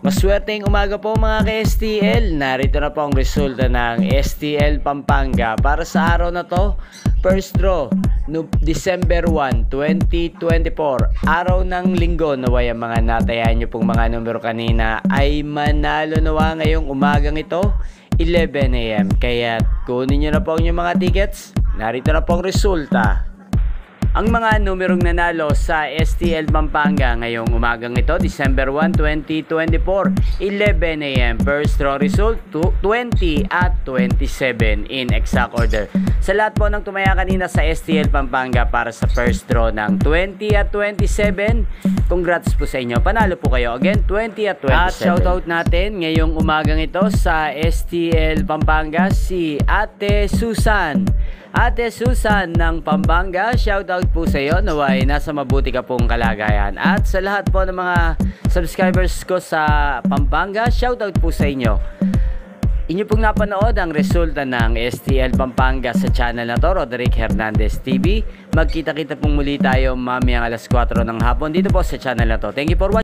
Maswerteng umaga po mga ka-STL. Narito na po ang resulta ng STL Pampanga para sa araw na to. First draw, December 1, 2024. Araw ng linggo. Naway ang mga natayan nyo pong mga numero kanina ay manalo nawa ngayong umagang ito, 11 AM. Kaya kunin nyo na po ang inyong mga tickets. Narito na po ang resulta. Ang mga numerong nanalo sa STL Pampanga ngayong umagang ito, December 1, 2024, 11 AM. First draw result, 20 at 27 in exact order. Sa lahat po ng tumaya kanina sa STL Pampanga para sa first draw ng 20 at 27, congrats po sa inyo. Panalo po kayo. Again, 20 at 27. At shoutout natin ngayong umagang ito sa STL Pampanga si Ate Susan. Ate Susan ng Pampanga, shoutout po sa iyo. Naway nasa mabuti ka pong kalagayan. At sa lahat po ng mga subscribers ko sa Pampanga, shoutout po sa inyo. Inyo pong napanood ang resulta ng STL Pampanga sa channel na to, Roderick Hernandez TV. Magkita-kita pong muli tayo mamayang alas 4 ng hapon dito po sa channel na to. Thank you for watching.